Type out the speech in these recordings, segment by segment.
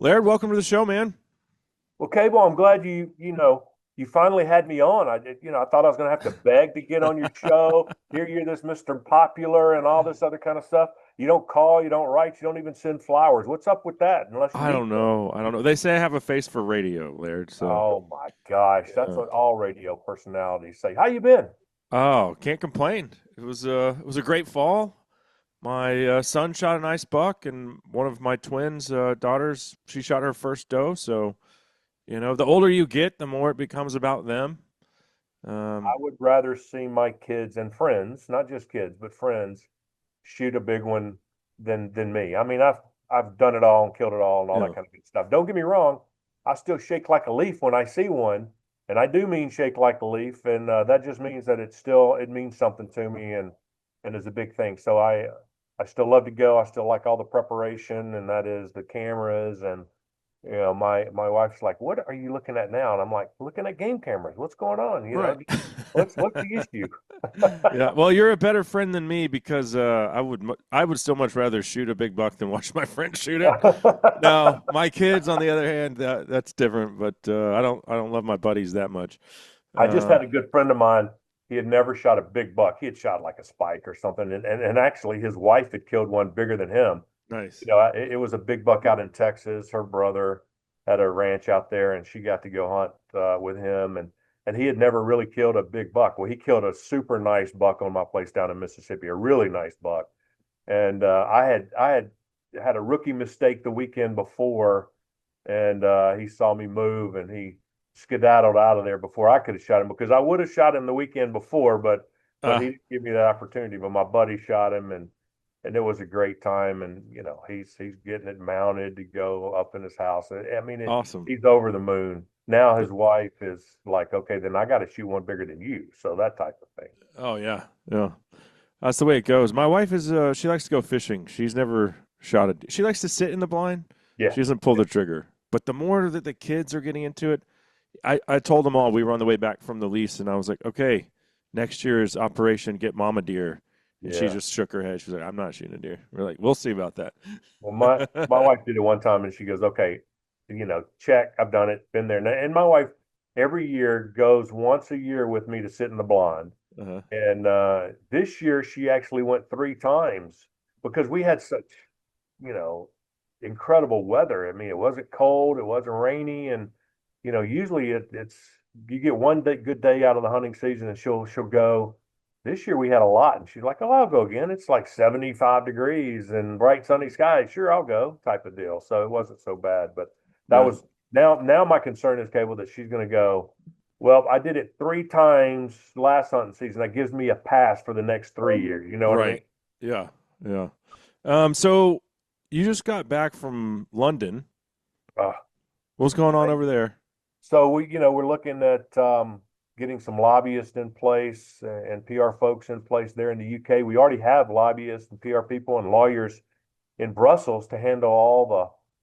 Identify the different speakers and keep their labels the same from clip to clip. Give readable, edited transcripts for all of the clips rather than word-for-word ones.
Speaker 1: Laird, welcome to the show, man.
Speaker 2: Well, Cable, I'm glad you finally had me on. I thought I was going to have to beg to get on your show. Here you're this Mr. Popular and all this other kind of stuff. You don't call, you don't write, you don't even send flowers. What's up with that? Unless you
Speaker 1: I
Speaker 2: need
Speaker 1: don't
Speaker 2: to.
Speaker 1: know. I don't know. They say I have a face for radio, Laird. So,
Speaker 2: Oh my gosh, that's
Speaker 1: yeah.
Speaker 2: what all radio personalities say. How you been?
Speaker 1: Oh, can't complain. It was a great fall. My son shot a nice buck, and one of my twins' daughters, she shot her first doe. So, the older you get, the more it becomes about them.
Speaker 2: I
Speaker 1: Um,
Speaker 2: would rather see my kids and friends, not just kids, but friends, shoot a big one than me. I mean, I've done it all and killed it all and all that
Speaker 1: yeah,
Speaker 2: kind of good stuff. Don't get me wrong, I still shake like a leaf when I see one, and I do mean shake like a leaf, and that just means that it means something to me and is a big thing. So I still love to go. I still like all the preparation, and that is the cameras and my wife's like, "What are you looking at now?" And I'm like, "Looking at game cameras. What's going on?
Speaker 1: right.
Speaker 2: What's the issue?"
Speaker 1: Yeah, well, you're a better friend than me because I would still much rather shoot a big buck than watch my friend shoot it. No, my kids, on the other hand, that's different. But I don't love my buddies that much.
Speaker 2: I just
Speaker 1: Uh,
Speaker 2: had a good friend of mine. He had never shot a big buck. He had shot like a spike or something, and actually his wife had killed one bigger than him.
Speaker 1: nice.
Speaker 2: It was a big buck out in Texas. Her brother had a ranch out there, and she got to go hunt with him, and he had never really killed a big buck. Well, he killed a super nice buck on my place down in Mississippi, a really nice buck. And I had a rookie mistake the weekend before, and he saw me move, and he skedaddled out of there before I could have shot him because I would have shot him the weekend before, but he
Speaker 1: Uh,
Speaker 2: didn't give me that opportunity. But my buddy shot him, and it was a great time. And he's getting it mounted to go up in his house. I mean,
Speaker 1: awesome.
Speaker 2: he's over the moon. Now his wife is like, okay, then I got to shoot one bigger than you. So that type of thing.
Speaker 1: Oh yeah, yeah. That's the way it goes. My wife is she likes to go fishing. She's never shot it. She likes to sit in the blind.
Speaker 2: Yeah.
Speaker 1: She doesn't pull the trigger. But the more that the kids are getting into it, I told them all we were on the way back from the lease, and I was like, okay, next year is Operation Get Mama Deer. And she
Speaker 2: Yeah.
Speaker 1: just shook her head. She was like, I'm not shooting a deer. We're like, we'll see about that.
Speaker 2: Well, my wife did it one time, and she goes, "Okay, check. I've done it. Been there." And my wife every year goes once a year with me to sit in the blind.
Speaker 1: Uh-huh.
Speaker 2: And this year she actually went three times because we had such, you know, incredible weather. I mean, it wasn't cold, it wasn't rainy, and usually it's you get one day, good day out of the hunting season, and she'll go. This year we had a lot, and she's like, "Oh, I'll go again. It's like 75 degrees and bright sunny skies. Sure, I'll go," type of deal. So it wasn't so bad, but that
Speaker 1: Yeah.
Speaker 2: was now my concern is, Cable, that she's going to go. Well, I did it three times last hunting season. That gives me a pass for the next 3 years. You know what I mean?
Speaker 1: Right. Yeah. Yeah. So you just got back from London.
Speaker 2: Uh,
Speaker 1: What's going on over there?
Speaker 2: So we're looking at getting some lobbyists in place and PR folks in place there in the UK. We already have lobbyists and PR people and lawyers in Brussels to handle all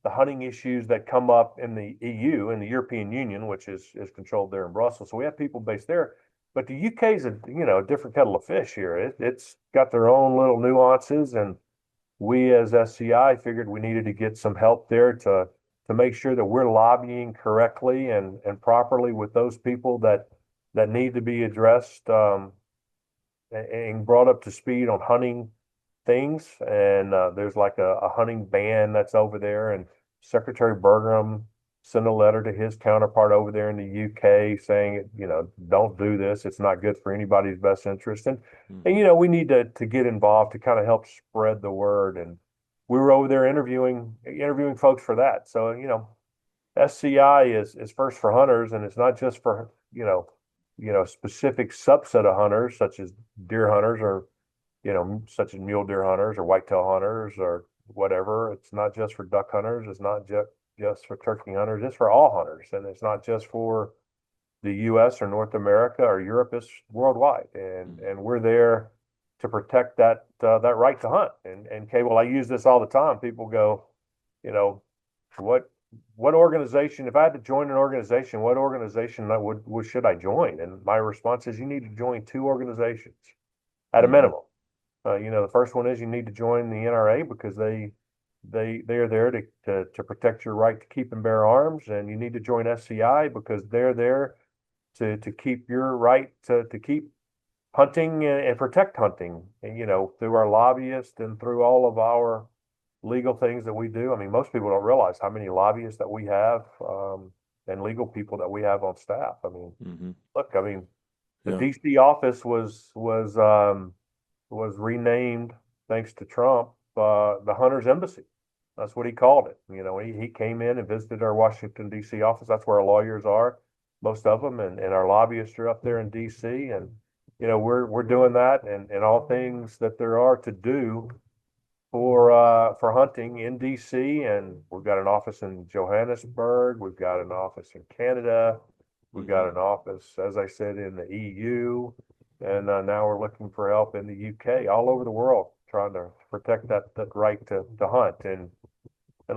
Speaker 2: the hunting issues that come up in the EU and the European Union, which is controlled there in Brussels. So we have people based there. But the UK is a different kettle of fish here. It's got their own little nuances, and we as SCI figured we needed to get some help there to make sure that we're lobbying correctly and properly with those people that need to be addressed and brought up to speed on hunting things. And there's like a hunting ban that's over there. And Secretary Bergram sent a letter to his counterpart over there in the UK saying, don't do this. It's not good for anybody's best interest. And
Speaker 1: Hmm.
Speaker 2: we need to get involved to kind of help spread the word. And we were over there interviewing folks for that. So, SCI is first for hunters, and it's not just for, a specific subset of hunters, such as deer hunters or such as mule deer hunters or whitetail hunters or whatever. It's not just for duck hunters. It's not just for turkey hunters. It's for all hunters, and it's not just for the U.S. or North America or Europe. It's worldwide, and we're there to protect that right to hunt. And Cable, I use this all the time. People go, you know, what what organization? If I had to join an organization, what organization would should I join? And my response is, you need to join two organizations at a
Speaker 1: Hmm.
Speaker 2: minimum. The first one is you need to join the NRA because they are there to protect your right to keep and bear arms, and you need to join SCI because they're there to keep your right to keep hunting and protect hunting, and, through our lobbyists and through all of our legal things that we do. I mean, most people don't realize how many lobbyists that we have, and legal people that we have on staff. I mean,
Speaker 1: Mm-hmm.
Speaker 2: look, I mean, the
Speaker 1: Yeah.
Speaker 2: DC office was renamed thanks to Trump, the Hunter's Embassy. That's what he called it. He came in and visited our Washington DC office. That's where our lawyers are, most of them, and our lobbyists are up there in DC. And we're doing that and all things that there are to do for hunting in DC. And we've got an office in Johannesburg. We've got an office in Canada. We've got an office, as I said, in the EU. And now we're looking for help in the UK, all over the world, trying to protect that right to hunt. And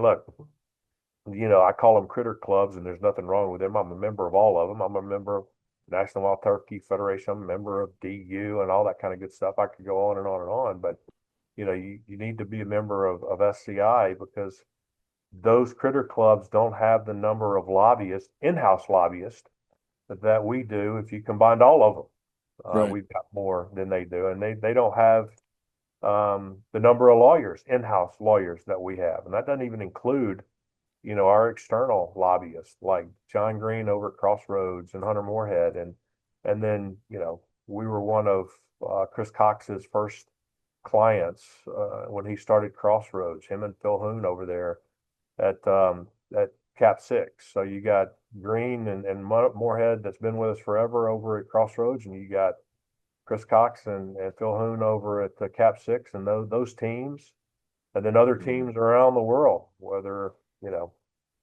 Speaker 2: look, I call them critter clubs, and there's nothing wrong with them. I'm a member of all of them. I'm a member of National Wild Turkey Federation. I'm a member of DU and all that kind of good stuff. I could go on and on and on, but you need to be a member of SCI because those critter clubs don't have the number of lobbyists, in-house lobbyists, that we do. If you combined all of them,
Speaker 1: Right.
Speaker 2: we've got more than they do, and they don't have the number of lawyers, in-house lawyers that we have, and that doesn't even include our external lobbyists like John Green over at Crossroads and Hunter Moorhead, and then we were one of Chris Cox's first clients when he started Crossroads. Him and Phil Hoon over there at Cap Six. So you got Green and Moorhead that's been with us forever over at Crossroads, and you got Chris Cox and Phil Hoon over at the Cap Six, and those teams, and then other teams around the world, whether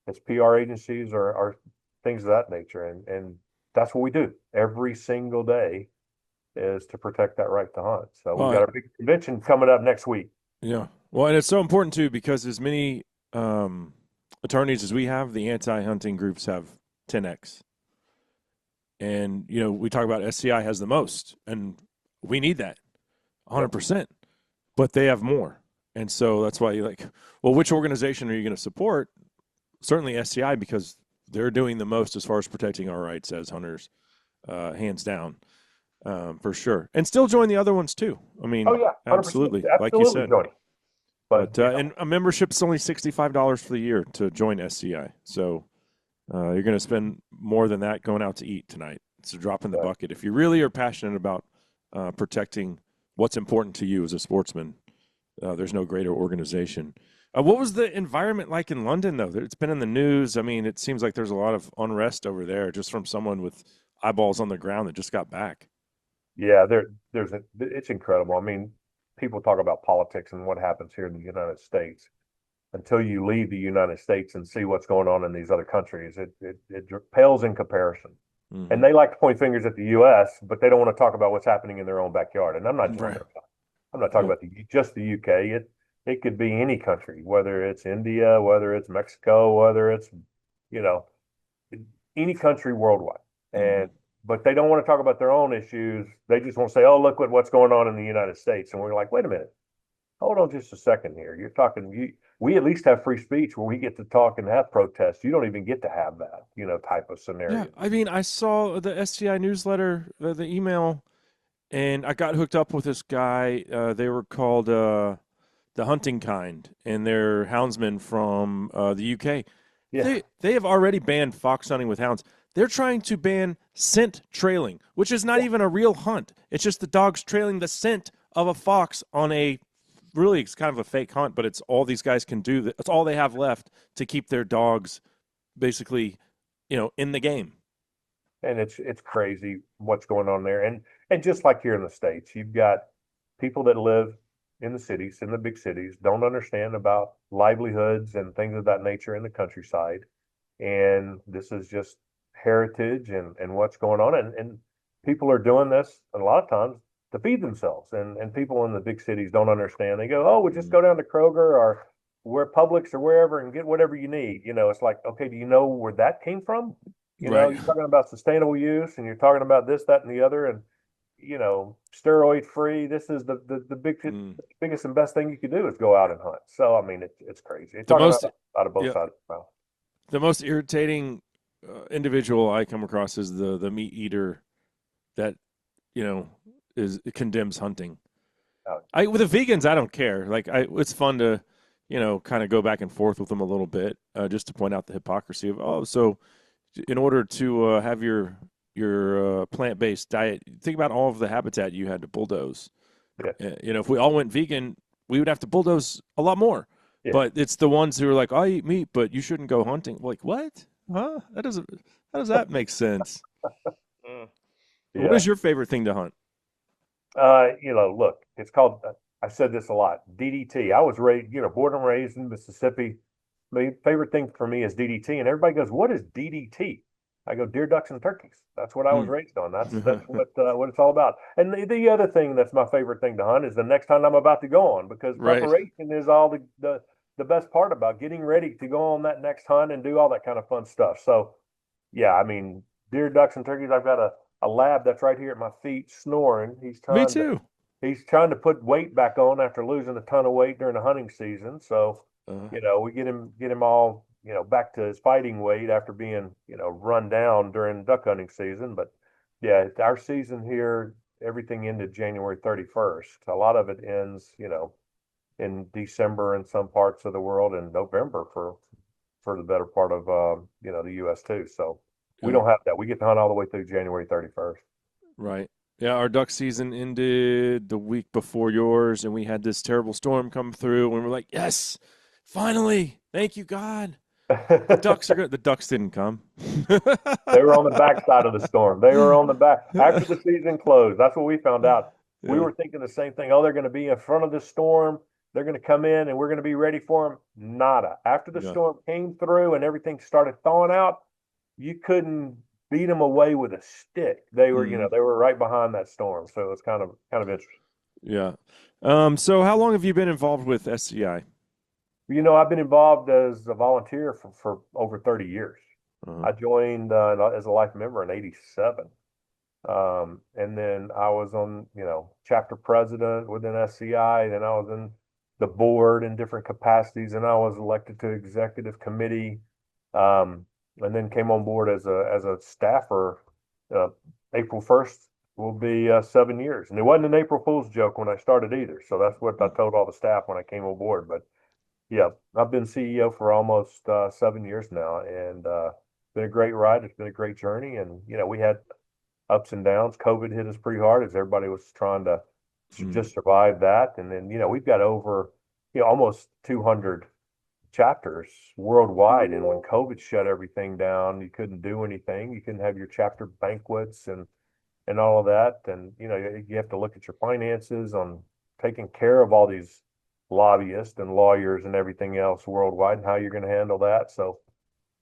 Speaker 2: it's PR agencies or things of that nature, and that's what we do every single day is to protect that right to hunt. So we've
Speaker 1: Well,
Speaker 2: got a big convention coming up next week.
Speaker 1: yeah. Well, and it's so important too because as many attorneys as we have, the anti-hunting groups have 10x. And we talk about SCI has the most, and we need that 100%. But they have more, and so that's why you're like, well, which organization are you going to support? Certainly SCI because they're doing the most as far as protecting our rights as hunters, hands down, for sure. And still join the other ones too. I mean,
Speaker 2: Oh yeah, 100%,
Speaker 1: absolutely, like you
Speaker 2: absolutely,
Speaker 1: said.
Speaker 2: Johnny. But
Speaker 1: And a membership's only $65 for the year to join SCI. So you're going to spend more than that going out to eat tonight. It's a drop in the bucket. If you really are passionate about protecting what's important to you as a sportsman, there's no greater organization. What was the environment like in London, though? It's been in the news. I mean, it seems like there's a lot of unrest over there just from someone with eyeballs on the ground that just got back.
Speaker 2: yeah, it's incredible. I mean, people talk about politics and what happens here in the United States. Until you leave the United States and see what's going on in these other countries, it pales in comparison.
Speaker 1: Mm-hmm.
Speaker 2: And they like to point fingers at the U.S., but they don't want to talk about what's happening in their own backyard. And I'm not
Speaker 1: Right.
Speaker 2: talking about just the UK. It could be any country, whether it's India, whether it's Mexico, whether it's you know any country worldwide. And but they don't want to talk about their own issues. They just want to say, "Oh, look what's going on in the United States." And we're like, "Wait a minute, hold on just a second here. You're talking we at least have free speech where we get to talk and have protests. You don't even get to have that, type of scenario."
Speaker 1: Yeah, I mean, I saw the SCI newsletter, the email, and I got hooked up with this guy. They were called the Hunting Kind, and they're houndsmen from the UK.
Speaker 2: Yeah.
Speaker 1: They have already banned fox hunting with hounds. They're trying to ban scent trailing, which is not even a real hunt. It's just the dogs trailing the scent of a fox on a really it's kind of a fake hunt, but it's all these guys can do. It's all they have left to keep their dogs basically, in the game.
Speaker 2: And it's crazy what's going on there. And just like here in the States, you've got people that live in the cities, in the big cities, don't understand about livelihoods and things of that nature in the countryside. And this is just heritage and what's going on. And people are doing this a lot of times to feed themselves. And people in the big cities don't understand. They go, "Oh, we'll just go down to Kroger or where Publix or wherever and get whatever you need." It's like, okay, do you know where that came from?
Speaker 1: Right.
Speaker 2: You're talking about sustainable use and you're talking about this, that, and the other. And, steroid free. This is the
Speaker 1: Mm.
Speaker 2: biggest and best thing you could do is go out and hunt. So I mean, it's crazy. You're
Speaker 1: The
Speaker 2: talking
Speaker 1: most,
Speaker 2: about out of both
Speaker 1: yeah,
Speaker 2: sides of the mouth.
Speaker 1: the most irritating individual I come across is the meat eater that you know is condemns hunting.
Speaker 2: Uh,
Speaker 1: I with the vegans, I don't care. Like it's fun to, kind of go back and forth with them a little bit, just to point out the hypocrisy of so in order to have your plant based diet, think about all of the habitat you had to bulldoze.
Speaker 2: yeah,
Speaker 1: If we all went vegan, we would have to bulldoze a lot more.
Speaker 2: yeah.
Speaker 1: But it's the ones who are like, I eat meat, but you shouldn't go hunting. Like what? Huh? That doesn't. How does that make sense? Uh, what
Speaker 2: Yeah.
Speaker 1: is your favorite thing to hunt?
Speaker 2: Look, it's called, I said this a lot, DDT. I was raised, born and raised in Mississippi. My favorite thing for me is DDT. And everybody goes, what is DDT? I go, deer, ducks, and turkeys. That's what I was
Speaker 1: Hmm.
Speaker 2: raised on. That's what it's all about. And the other thing that's my favorite thing to hunt is the next hunt I'm about to go on, because
Speaker 1: Right.
Speaker 2: preparation is all the best part about getting ready to go on that next hunt and do all that kind of fun stuff. So yeah, I mean, deer, ducks, and turkeys. I've got a lab that's right here at my feet snoring.
Speaker 1: Me too.
Speaker 2: He's trying to put weight back on after losing a ton of weight during the hunting season. So,
Speaker 1: Uh,
Speaker 2: we get him all, back to his fighting weight after being, run down during duck hunting season. But yeah, our season here, everything ended January 31st. A lot of it ends, in December in some parts of the world and November for the better part of the US too. So we
Speaker 1: yeah.
Speaker 2: don't have that. We get to hunt all the way through January 31st.
Speaker 1: Right. Yeah, our duck season ended the week before yours, and we had this terrible storm come through, and we're like, yes, finally, thank you, God. The ducks are good. The ducks didn't come.
Speaker 2: They were on the backside of the storm. They were on the back after the season closed. That's what we found out. We
Speaker 1: Yeah,
Speaker 2: were thinking the same thing. Oh, they're going to be in front of the storm. They're going to come in and we're going to be ready for them. Nada. After the
Speaker 1: yeah.
Speaker 2: storm came through and everything started thawing out, you couldn't beat them away with a stick. They were,
Speaker 1: Hmm.
Speaker 2: they were right behind that storm. So it was kind of interesting.
Speaker 1: Yeah. So how long have you been involved with SCI?
Speaker 2: I've been involved as a volunteer for over 30 years.
Speaker 1: Uh-huh.
Speaker 2: I joined as a life member in '87. And then I was on, chapter president within SCI. Then I was in the board in different capacities, and I was elected to executive committee. And then came on board as a staffer. Uh, April 1st will be 7 years, and it wasn't an April Fool's joke when I started either. So that's what I told all the staff when I came on board. But yeah, I've been CEO for almost 7 years now, and been a great ride. It's been a great journey, and we had ups and downs. COVID hit us pretty hard as everybody was trying to
Speaker 1: Mm.
Speaker 2: just survive that. And then, we've got over, almost 200 chapters worldwide. And when COVID shut everything down, you couldn't do anything. You couldn't have your chapter banquets and all of that. And, you have to look at your finances on taking care of all these lobbyists and lawyers and everything else worldwide and how you're going to handle that. So,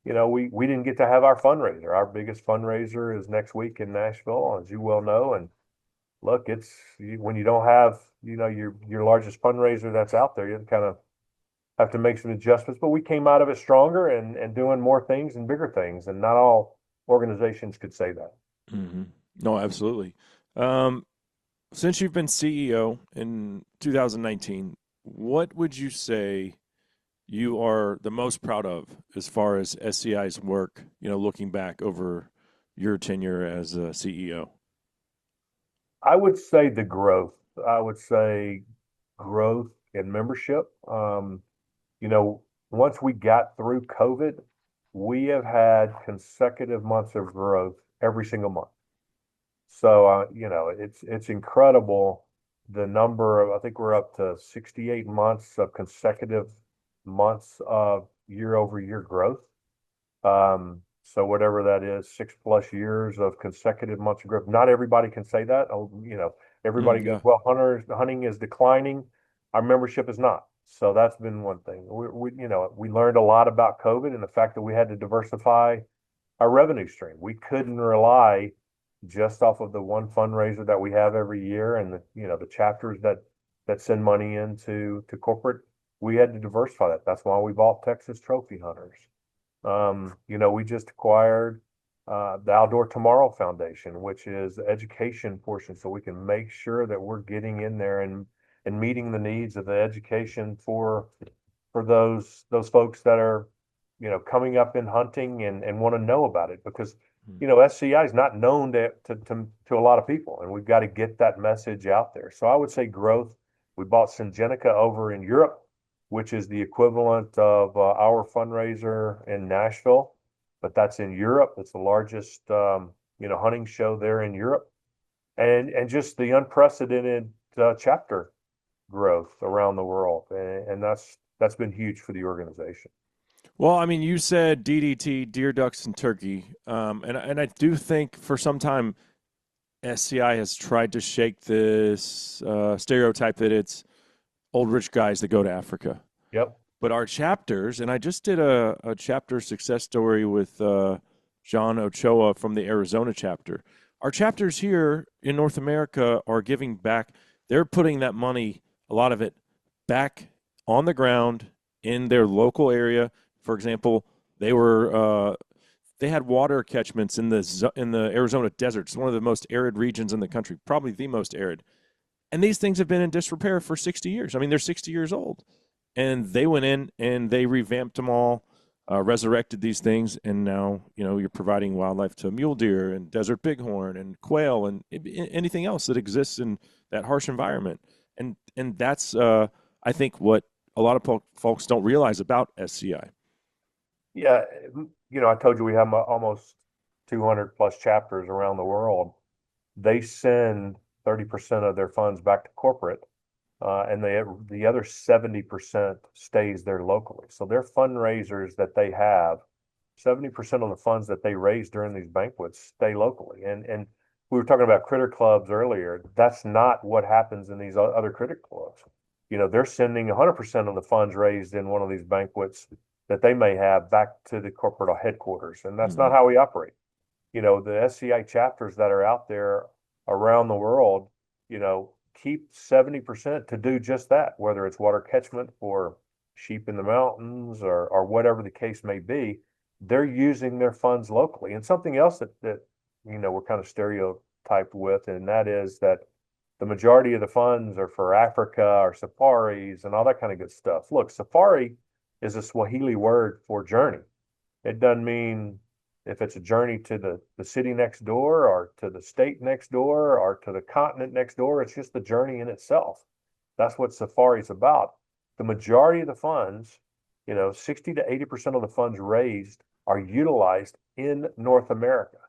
Speaker 2: we didn't get to have our fundraiser. Our biggest fundraiser is next week in Nashville, as you well know. And look, when you don't have, your largest fundraiser that's out there, you kind of have to make some adjustments. But we came out of it stronger and doing more things and bigger things. And not all organizations could say that.
Speaker 1: Hmm. No, absolutely. Um, since you've been CEO in 2019, what would you say you are the most proud of as far as SCI's work, looking back over your tenure as a CEO?
Speaker 2: I would say the growth. I would say growth in membership. You know, once we got through COVID, we have had consecutive months of growth every single month. So, it's incredible the number of, I think we're up to 68 months of consecutive months of year over year growth. So whatever that is, 6+ years of consecutive months of growth. Not everybody can say that. Oh, everybody
Speaker 1: Mm,
Speaker 2: goes,
Speaker 1: yeah.
Speaker 2: well, hunting is declining. Our membership is not. So that's been one thing. We learned a lot about COVID and the fact that we had to diversify our revenue stream. We couldn't rely just off of the one fundraiser that we have every year and the chapters that send money into to corporate. We had to diversify that. That's why we bought Texas Trophy Hunters. We just acquired the Outdoor Tomorrow Foundation, which is the education portion, so we can make sure that we're getting in there and meeting the needs of the education for those folks that are, coming up in hunting and want to know about it because, SCI is not known to a lot of people, and we've got to get that message out there. So I would say growth. We bought Syngenta over in Europe, which is the equivalent of our fundraiser in Nashville, but that's in Europe. It's the largest, hunting show there in Europe, and just the unprecedented chapter growth around the world, and that's been huge for the organization.
Speaker 1: Well, I mean, you said DDT, deer, ducks, and turkey, and I do think for some time SCI has tried to shake this stereotype that it's old rich guys that go to Africa.
Speaker 2: Yep.
Speaker 1: But our chapters, and I just did a chapter success story with John Ochoa from the Arizona chapter. Our chapters here in North America are giving back. They're putting that money, a lot of it, back on the ground in their local area. For example, they had water catchments in the Arizona desert. It's one of the most arid regions in the country, probably the most arid. And these things have been in disrepair for 60 years. I mean, they're 60 years old. And they went in and they revamped them all, resurrected these things, and now you're providing wildlife to mule deer and desert bighorn and quail and anything else that exists in that harsh environment. And that's I think what a lot of folks don't realize about SCI.
Speaker 2: Yeah, I told you we have almost 200 plus chapters around the world. They send 30% of their funds back to corporate, and the other 70% stays there locally. So their fundraisers that they have, 70% of the funds that they raise during these banquets stay locally. And we were talking about critter clubs earlier. That's not what happens in these other critter clubs. They're sending 100% of the funds raised in one of these banquets that they may have back to the corporate headquarters. And that's not how we operate. The SCI chapters that are out there around the world, keep 70% to do just that, whether it's water catchment for sheep in the mountains or whatever the case may be. They're using their funds locally. And something else that we're kind of stereotyped with, and that is that the majority of the funds are for Africa or safaris and all that kind of good stuff. Look, safari is a Swahili word for journey. It doesn't mean if it's a journey to the city next door or to the state next door or to the continent next door. It's just the journey in itself. That's what safari is about. The majority of the funds, 60 to 80% of the funds raised are utilized in North America.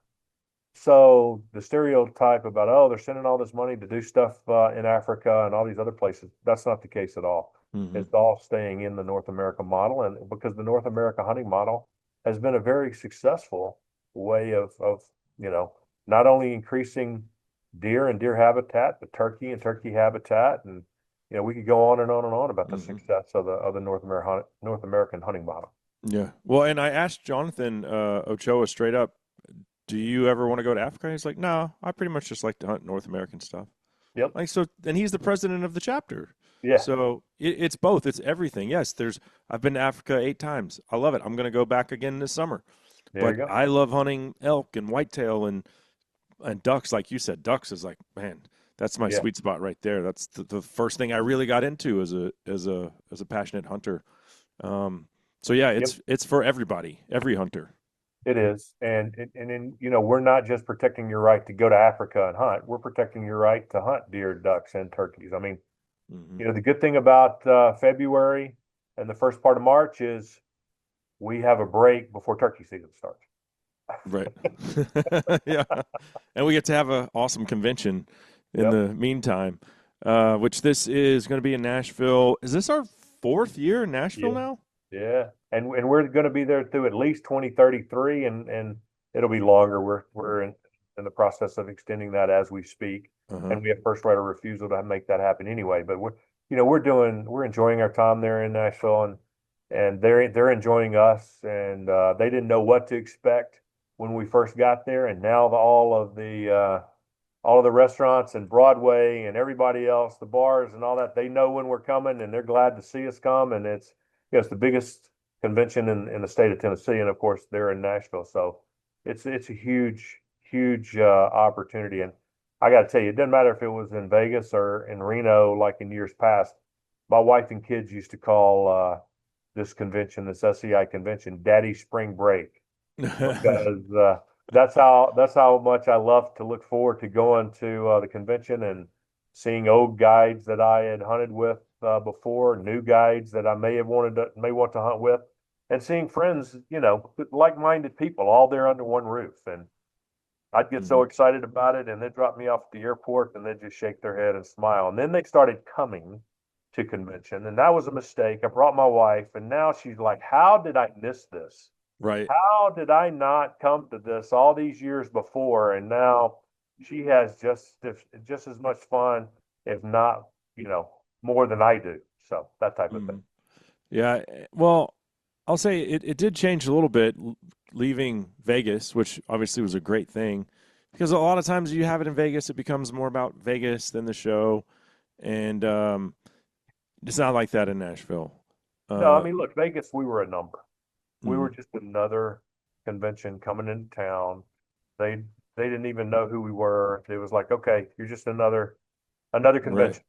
Speaker 2: So the stereotype about, oh, they're sending all this money to do stuff in Africa and all these other places, that's not the case at all. It's all staying in the North America model. And because the North America hunting model has been a very successful way of not only increasing deer and deer habitat, but turkey and turkey habitat. And, we could go on and on and on about the success of the North American hunting model.
Speaker 1: Yeah. Well, and I asked Jonathan Ochoa straight up, do you ever want to go to Africa? He's like, no, I pretty much just like to hunt North American stuff.
Speaker 2: Yep.
Speaker 1: And he's the president of the chapter.
Speaker 2: Yeah.
Speaker 1: So it's both. It's everything. Yes, I've been to Africa 8 times. I love it. I'm going to go back again this summer.
Speaker 2: There you go.
Speaker 1: I love hunting elk and whitetail and ducks. Like you said, ducks is like, man, that's my sweet spot right there. That's the first thing I really got into as a passionate hunter. So yeah, it's for everybody, every hunter.
Speaker 2: It is. And we're not just protecting your right to go to Africa and hunt. We're protecting your right to hunt deer, ducks, and turkeys. I mean, the good thing about February and the first part of March is we have a break before turkey season starts.
Speaker 1: Right. Yeah. And we get to have an awesome convention in the meantime, which this is going to be in Nashville. Is this our 4th year in Nashville now?
Speaker 2: Yeah. And we're going to be there through at least 2033, and it'll be longer. We're in the process of extending that as we speak. And we have first right of refusal to make that happen anyway. But we're enjoying our time there in Nashville, and they're enjoying us. And they didn't know what to expect when we first got there, and now all of the restaurants and Broadway and everybody else, the bars and all that, they know when we're coming, and they're glad to see us come. And it's the biggest convention in the state of Tennessee, and of course they're in Nashville. So it's a huge opportunity. And I got to tell you, it doesn't matter if it was in Vegas or in Reno, like in years past. My wife and kids used to call this convention, this SCI convention, Daddy Spring Break, because that's how much I love to look forward to going to the convention and seeing old guides that I had hunted with before, new guides that I may want to hunt with, and seeing friends, like-minded people all there under one roof. And I'd get so
Speaker 1: Mhm.
Speaker 2: excited about it, and they'd drop me off at the airport, and they'd just shake their head and smile. And then they started coming to convention, and that was a mistake. I brought my wife, and now she's like, "How did I miss this?
Speaker 1: Right.
Speaker 2: How did I not come to this all these years before?" And now she has just as much fun, if not, more than I do. So that type of thing.
Speaker 1: Mhm. Yeah. Well, I'll say it did change a little bit leaving Vegas, which obviously was a great thing because a lot of times you have it in Vegas, it becomes more about Vegas than the show. And it's not like that in Nashville.
Speaker 2: No, I
Speaker 1: Uh,
Speaker 2: mean, look, Vegas, we were a number. We were
Speaker 1: mhm.
Speaker 2: just another convention coming into town. They they didn't even know who we were. It was like, okay, you're just another
Speaker 1: Right.
Speaker 2: convention.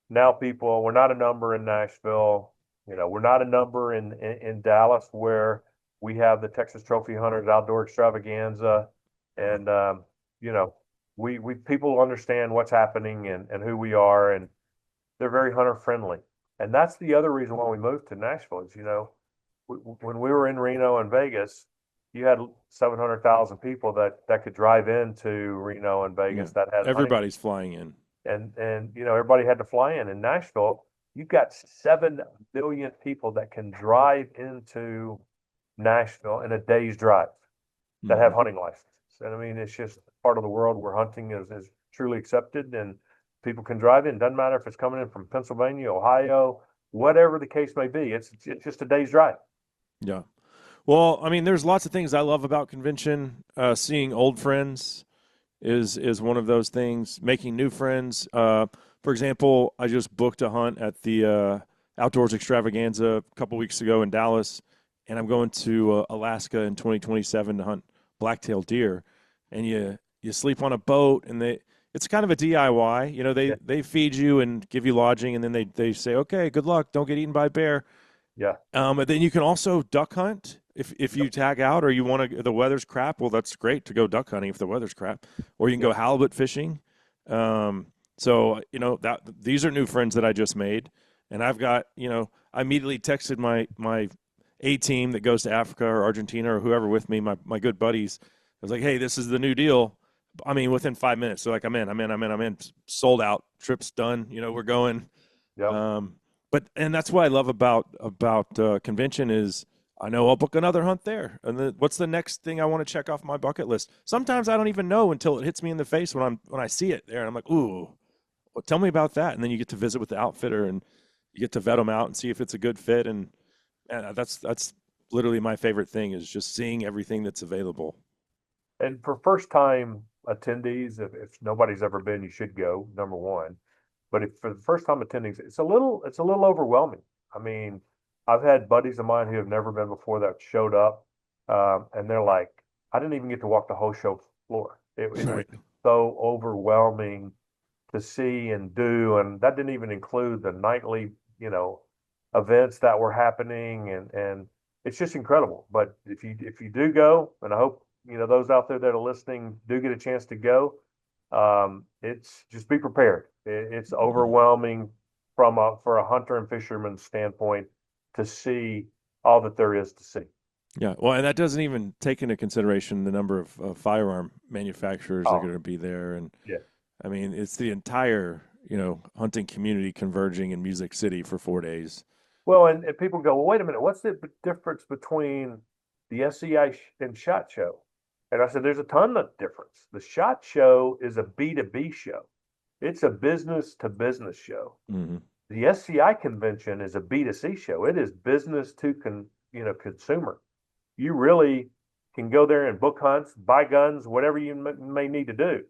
Speaker 2: Now people, we're not a number in Nashville. We're not a number in Dallas, where we have the Texas Trophy Hunters Outdoor Extravaganza, and you know, we people understand what's happening and who we are, and they're very hunter friendly. And that's the other reason why we moved to Nashville is, when we were in Reno and Vegas, you had 700,000 people that could drive into Reno and
Speaker 1: Yeah.
Speaker 2: Vegas that had hunting,
Speaker 1: Everybody's flying in.
Speaker 2: and everybody had to fly in. In Nashville, you've got 7 million people that can drive into Nashville in a day's drive that have
Speaker 1: Mhm.
Speaker 2: hunting licenses. And I mean, it's just part of the world where hunting is truly accepted, and people can drive in. Doesn't matter if it's coming in from Pennsylvania, Ohio, whatever the case may be. It's just a day's drive.
Speaker 1: Yeah. Well, I mean, there's lots of things I love about convention. Seeing old friends is one of those things. Making new friends. For example, I just booked a hunt at the Outdoors Extravaganza a couple weeks ago in Dallas, and I'm going to Alaska in 2027 to hunt blacktail deer. And you sleep on a boat, and it's kind of a DIY.
Speaker 2: Yeah,
Speaker 1: They feed you and give you lodging, and then they say, okay, good luck, don't get eaten by a bear.
Speaker 2: yeah,
Speaker 1: But then you can also duck hunt if
Speaker 2: yep,
Speaker 1: you tag out or you want to. The weather's crap. Well, that's great to go duck hunting if the weather's crap, or you can
Speaker 2: yep.
Speaker 1: go halibut fishing. So that these are new friends that I just made, and I've got I immediately texted my A team that goes to Africa or Argentina or whoever with me, my good buddies. I was like, hey, this is the new deal. I mean, within 5 minutes, they're like, I'm in, sold out, trip's done. We're going.
Speaker 2: Yep.
Speaker 1: Um, and that's what I love about convention is I know I'll book another hunt there, and then what's the next thing I want to check off my bucket list? Sometimes I don't even know until it hits me in the face when I see it there, and I'm like, ooh, well, tell me about that. And then you get to visit with the outfitter, and you get to vet them out and see if it's a good fit, and that's literally my favorite thing is just seeing everything that's available.
Speaker 2: And for first time attendees, if nobody's ever been, you should go, number one. But if for the first time attendees, it's a little overwhelming. I mean, I've had buddies of mine who have never been before that showed up, and they're like, I didn't even get to walk the whole show floor. It was
Speaker 1: Right.
Speaker 2: so overwhelming to see and do, and that didn't even include the nightly, events that were happening, and it's just incredible. But if you do go, and I hope those out there that are listening do get a chance to go, it's just be prepared. It's
Speaker 1: Mhm.
Speaker 2: overwhelming for a hunter and fisherman standpoint to see all that there is to see.
Speaker 1: Yeah, well, and that doesn't even take into consideration the number of firearm manufacturers that are
Speaker 2: Oh,
Speaker 1: going to be there, and
Speaker 2: yeah.
Speaker 1: I mean, it's the entire, hunting community converging in Music City for 4 days.
Speaker 2: Well, and people go, well, wait a minute, what's the difference between the SCI and SHOT Show? And I said, there's a ton of difference. The SHOT Show is a B2B show. It's a business to business show.
Speaker 1: Hmm.
Speaker 2: The SCI convention is a B2C show. It is business to consumer. You really can go there and book hunts, buy guns, whatever you may need to do.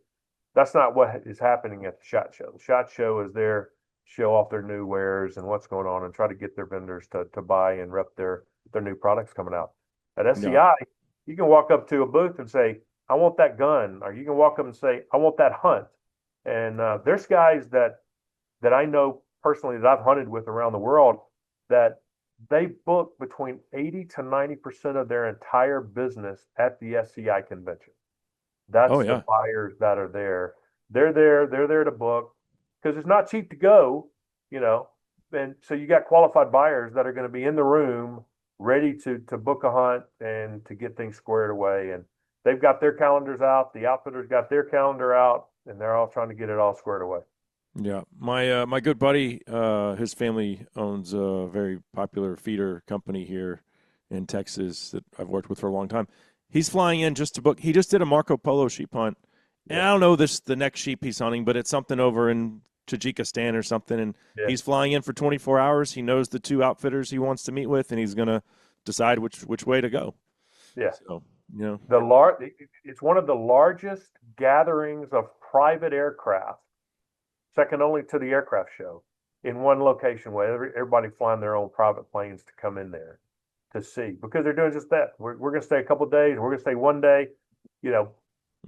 Speaker 2: That's not what is happening at the SHOT Show. The SHOT Show is there show off their new wares and what's going on and try to get their vendors to buy and rep their new products coming out. At
Speaker 1: Yeah.
Speaker 2: SCI, You can walk up to a booth and say, I want that gun, or you can walk up and say, I want that hunt. And there's guys that I know personally that I've hunted with around the world that they book between 80 to 90% of their entire business at the SCI convention.
Speaker 1: Oh
Speaker 2: That's the
Speaker 1: yeah.
Speaker 2: buyers that are there. They're there to book because it's not cheap to go, you know. And so you got qualified buyers that are going to be in the room ready to book a hunt and to get things squared away. And they've got their calendars out, the outfitters got their calendar out, and they're all trying to get it all squared away.
Speaker 1: Yeah, my good buddy, his family owns a very popular feeder company here in Texas that I've worked with for a long time. He's flying in just to book. He just did a Marco Polo sheep hunt, and
Speaker 2: Yeah.
Speaker 1: I don't know the next sheep he's hunting, but it's something over in Tajikistan or something. And
Speaker 2: Yeah.
Speaker 1: he's flying in for 24 hours. He knows the two outfitters he wants to meet with, and he's gonna decide which way to go.
Speaker 2: Yeah.
Speaker 1: So you know,
Speaker 2: It's one of the largest gatherings of private aircraft, second only to the aircraft show, in one location where everybody flying their own private planes to come in there to see because they're doing just that. We're going to stay a couple of days. We're going to stay one day. You know,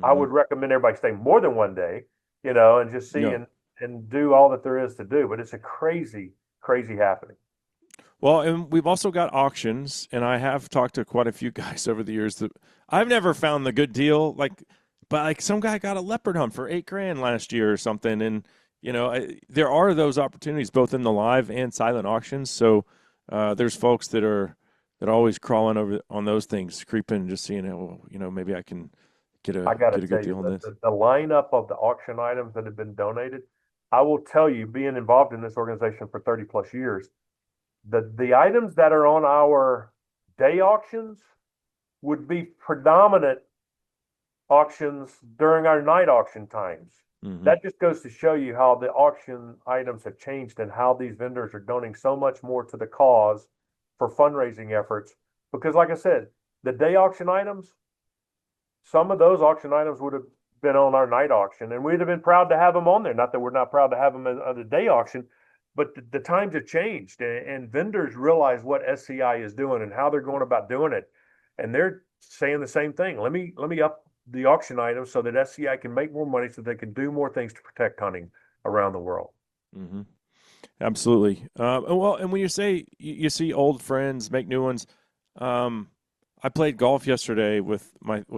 Speaker 2: I
Speaker 1: hmm
Speaker 2: would recommend everybody stay more than one day, you know, and just see
Speaker 1: yeah.
Speaker 2: and do all that there is to do. But it's a crazy, crazy happening.
Speaker 1: Well, and we've also got auctions, and I have talked to quite a few guys over the years that I've never found the good deal. But like some guy got a leopard hunt for 8 grand last year or something, and there are those opportunities both in the live and silent auctions. So there's folks that are always crawling over on those things, creeping, and just seeing, maybe I can get
Speaker 2: I got to
Speaker 1: a good
Speaker 2: tell you,
Speaker 1: deal on this.
Speaker 2: the lineup of the auction items that have been donated, I will tell you, being involved in this organization for 30 plus years, the items that are on our day auctions would be predominant auctions during our night auction times.
Speaker 1: hmm
Speaker 2: That just goes to show you how the auction items have changed and how these vendors are donating so much more to the cause for fundraising efforts. Because, like I said, the day auction items, some of those auction items would have been on our night auction, and we'd have been proud to have them on there. Not that we're not proud to have them on the day auction, but the times have changed, and vendors realize what SCI is doing and how they're going about doing it, and they're saying the same thing. Let me up the auction items so that SCI can make more money, so they can do more things to protect hunting around the world.
Speaker 1: hmm Absolutely. Well, and when you say you see old friends make new ones, um, I played golf yesterday with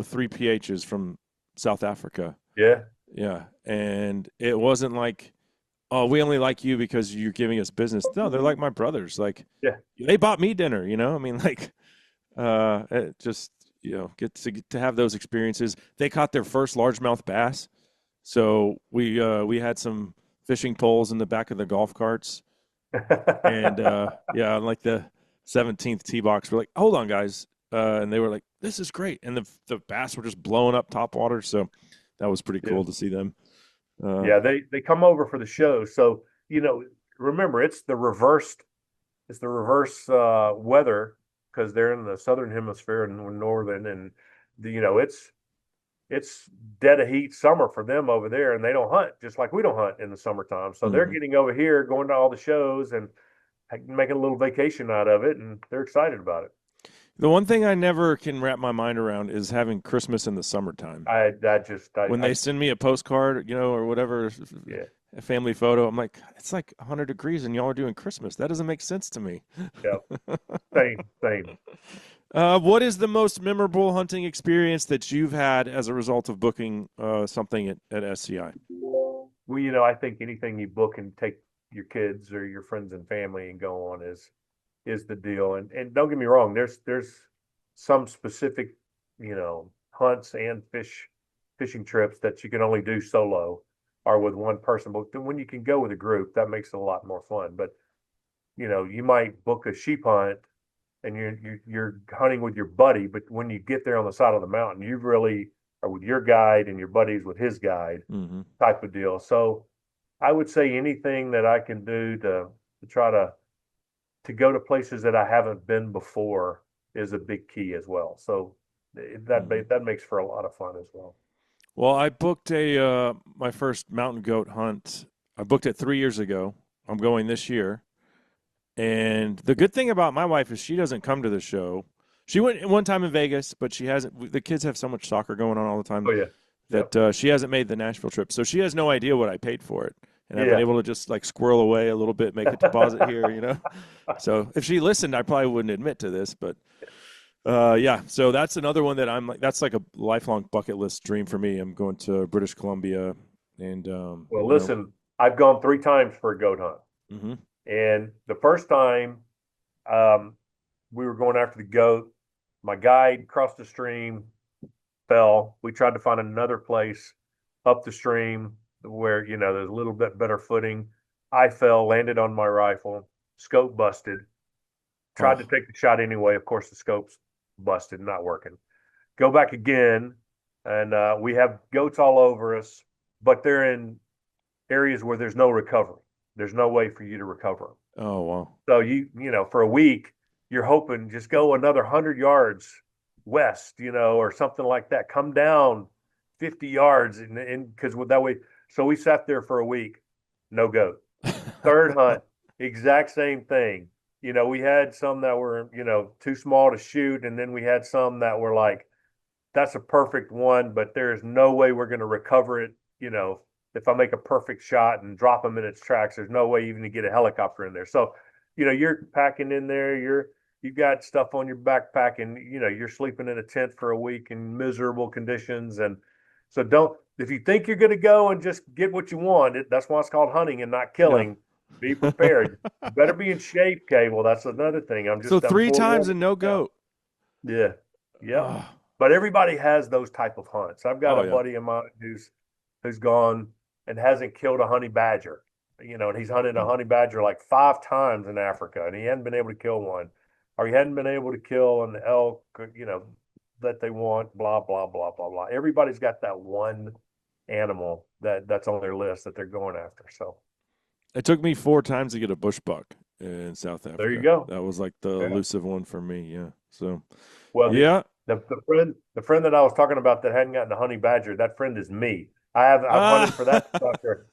Speaker 1: three PHs from South Africa.
Speaker 2: Yeah,
Speaker 1: Yeah, and it wasn't like, oh, we only like you because you're giving us business. No, they're like my brothers. Like
Speaker 2: yeah.
Speaker 1: they bought me dinner. I mean, like, it just get to have those experiences. They caught their first largemouth bass, so we had some fishing poles in the back of the golf carts. And yeah, on like the 17th tee box, we're like, hold on, guys. And they were like, this is great. And the bass were just blowing up top water. So that was pretty
Speaker 2: Yeah.
Speaker 1: cool to see them.
Speaker 2: Yeah, they come over for the show. So, remember it's the reverse weather because they're in the southern hemisphere and we're northern, and it's dead of heat summer for them over there, and they don't hunt just like we don't hunt in the summertime. So they're
Speaker 1: Mhm.
Speaker 2: getting over here, going to all the shows and making a little vacation out of it, and they're excited about it.
Speaker 1: The one thing I never can wrap my mind around is having Christmas in the summertime. When they send me a postcard, or whatever,
Speaker 2: Yeah,
Speaker 1: a family photo, I'm like, it's like 100 degrees and y'all are doing Christmas. That doesn't make sense to me.
Speaker 2: yeah, same.
Speaker 1: What is the most memorable hunting experience that you've had as a result of booking something at SCI?
Speaker 2: Well, I think anything you book and take your kids or your friends and family and go on is the deal. And don't get me wrong, there's some specific, hunts and fishing trips that you can only do solo or with one person. But when you can go with a group, that makes it a lot more fun. But you might book a sheep hunt and you're hunting with your buddy, but when you get there on the side of the mountain, you really are with your guide and your buddies with his guide
Speaker 1: hmm
Speaker 2: type of deal. So I would say anything that I can do to try to go to places that I haven't been before is a big key as well. So
Speaker 1: hmm
Speaker 2: that makes for a lot of fun as well.
Speaker 1: Well, I booked my first mountain goat hunt. I booked it 3 years ago. I'm going this year. And the good thing about my wife is she doesn't come to the show. She went one time in Vegas, but she hasn't. The kids have so much soccer going on all the time
Speaker 2: Oh yeah. Yep.
Speaker 1: that she hasn't made the Nashville trip. So she has no idea what I paid for it. And I've been
Speaker 2: Yeah.
Speaker 1: able to just like squirrel away a little bit, make a deposit here, you know. So if she listened, I probably wouldn't admit to this, but yeah. So that's another one that I'm like, that's like a lifelong bucket list dream for me. I'm going to British Columbia, and
Speaker 2: Well,
Speaker 1: you know,
Speaker 2: listen, I've gone 3 times for a goat hunt.
Speaker 1: hmm
Speaker 2: And the first time, um, we were going after the goat. My guide crossed the stream, fell. We tried to find another place up the stream where, there's a little bit better footing. I fell, landed on my rifle, scope busted. Tried to
Speaker 1: oh,
Speaker 2: take the shot anyway. Of course, the scope's busted, not working. Go back again, and we have goats all over us, but they're in areas where there's no recovery. There's no way for you to recover them.
Speaker 1: oh wow,
Speaker 2: So for a week, you're hoping just go another 100 yards west, or something like that. Come down 50 yards, and because that way. So we sat there for a week, no goat. Third hunt, exact same thing. We had some that were too small to shoot, and then we had some that were like, that's a perfect one, but there is no way we're going to recover it. If I make a perfect shot and drop them in its tracks, there's no way even to get a helicopter in there. So, you're packing in there, you've got stuff on your backpack, and you're sleeping in a tent for a week in miserable conditions. And so if you think you're going to go and just get what you want, that's why it's called hunting and not
Speaker 1: yeah.
Speaker 2: killing. Be prepared. You better be in shape, Cable. That's another thing.
Speaker 1: So
Speaker 2: I'm
Speaker 1: three times
Speaker 2: forewarning
Speaker 1: and no
Speaker 2: you now.
Speaker 1: goat.
Speaker 2: Yeah. Yep.
Speaker 1: Oh,
Speaker 2: But everybody has those type of hunts. I've got
Speaker 1: oh
Speaker 2: a
Speaker 1: yeah.
Speaker 2: buddy of mine who's gone and hasn't killed a honey badger. And he's hunted a honey badger like 5 times in Africa, and he hadn't been able to kill one, or he hadn't been able to kill an elk, that they want. Blah blah blah blah blah. Everybody's got that one animal that's on their list that they're going after. So
Speaker 1: It took me 4 times to get a bush buck in South
Speaker 2: there you
Speaker 1: Africa.
Speaker 2: go.
Speaker 1: That was like the
Speaker 2: Yeah.
Speaker 1: elusive one for me. Yeah. So
Speaker 2: Well,
Speaker 1: yeah.
Speaker 2: the friend that I was talking about that hadn't gotten a honey badger, that friend is me. I've hunted for that
Speaker 1: Ah.
Speaker 2: sucker.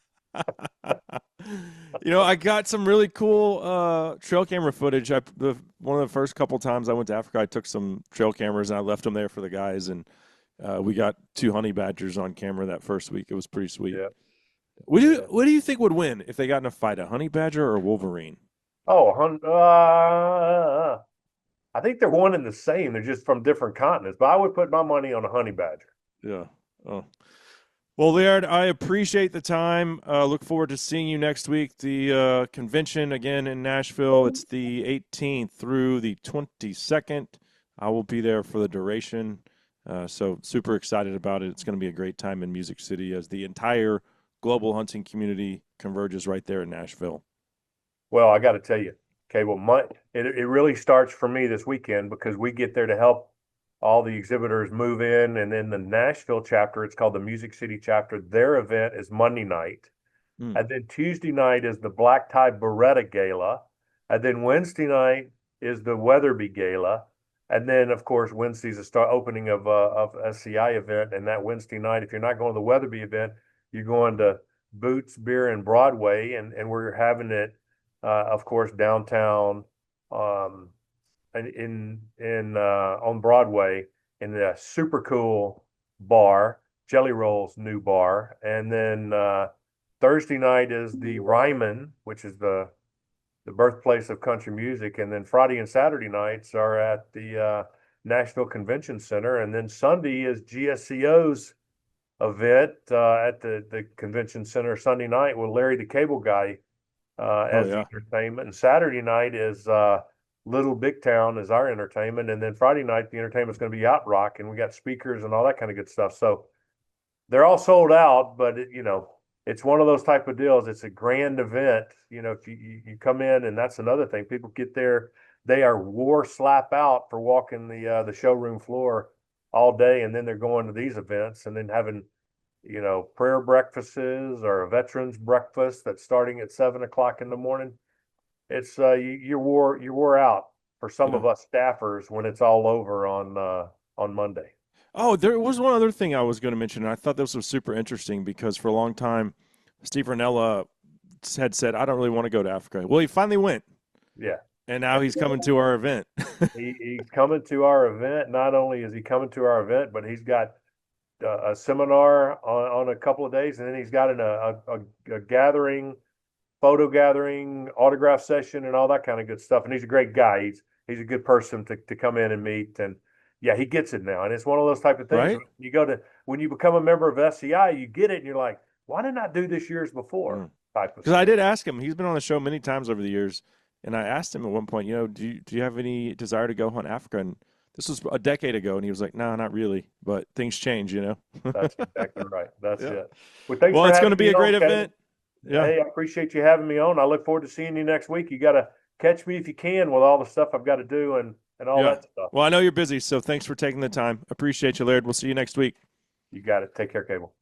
Speaker 1: I got some really cool trail camera footage. One of the first couple times I went to Africa, I took some trail cameras and I left them there for the guys, and we got 2 honey badgers on camera that first week. It was pretty sweet.
Speaker 2: Yeah.
Speaker 1: What do you think would win if they got in a fight, a honey badger or a wolverine?
Speaker 2: Oh, I think they're one and the same. They're just from different continents. But I would put my money on a honey badger.
Speaker 1: Yeah. Oh. Well, Laird, I appreciate the time. Look forward to seeing you next week. The convention again in Nashville. It's the 18th through the 22nd. I will be there for the duration. So super excited about it. It's going to be a great time in Music City as the entire global hunting community converges right there in Nashville.
Speaker 2: Well, I got to tell you, okay. Well, it really starts for me this weekend because we get there to help all the exhibitors move in, and then the Nashville chapter. It's called the Music City chapter. Their event is Monday night.
Speaker 1: Mm.
Speaker 2: And then Tuesday night is the Black Tie Beretta Gala. And then Wednesday night is the Weatherby Gala. And then, of course, Wednesday's the start opening of SCI event. And that Wednesday night, if you're not going to the Weatherby event, you're going to Boots Beer and Broadway. And we're having it, of course, downtown on Broadway in the super cool bar, Jelly Roll's new bar. And then Thursday night is the Ryman, which is the birthplace of country music, and then Friday and Saturday nights are at the Nashville Convention Center, and then Sunday is GSCO's event at the Convention Center Sunday night with Larry the Cable Guy
Speaker 1: Oh
Speaker 2: as the
Speaker 1: yeah.
Speaker 2: entertainment, and Saturday night is Little Big Town is our entertainment, and then Friday night the entertainment's going to be Yacht Rock, and we got speakers and all that kind of good stuff. So they're all sold out, but it's one of those type of deals. It's a grand event. If you come in, and that's another thing. People get there, they are wore slap out for walking the showroom floor all day, and then they're going to these events and then having prayer breakfasts or a veterans breakfast that's starting at 7 o'clock in the morning. It's you're wore out for some
Speaker 1: Yeah.
Speaker 2: of us staffers when it's all over on Monday.
Speaker 1: Oh, there was one other thing I was going to mention, and I thought this was super interesting because for a long time, Steve Ranella had said, I don't really want to go to Africa. Well, he finally went.
Speaker 2: Yeah.
Speaker 1: And now he's coming to our event.
Speaker 2: He's coming to our event. Not only is he coming to our event, but he's got a seminar on a couple of days, and then he's got a gathering, photo gathering, autograph session, and all that kind of good stuff. And he's a great guy. He's a good person to come in and meet. And yeah, he gets it now. And it's one of those type of things.
Speaker 1: Right?
Speaker 2: When you become a member of SCI, you get it, and you're like, why didn't I do this years before? Type of
Speaker 1: Because I
Speaker 2: stuff.
Speaker 1: did ask him. He's been on the show many times over the years, and I asked him at one point, do you have any desire to go hunt Africa? And this was a decade ago, and he was like, no, not really. But things change.
Speaker 2: That's exactly right. That's
Speaker 1: Yeah.
Speaker 2: it. Well, thanks
Speaker 1: Well,
Speaker 2: for
Speaker 1: it's going
Speaker 2: having
Speaker 1: to be
Speaker 2: me
Speaker 1: a great
Speaker 2: on, Kevin.
Speaker 1: event. Yeah.
Speaker 2: Hey, I appreciate you having me on. I look forward to seeing you next week. You got to catch me if you can with all the stuff I've got to do and all
Speaker 1: Yeah.
Speaker 2: that stuff.
Speaker 1: Well, I know you're busy, so thanks for taking the time. Appreciate you, Laird. We'll see you next week.
Speaker 2: You got it. Take care, Cable.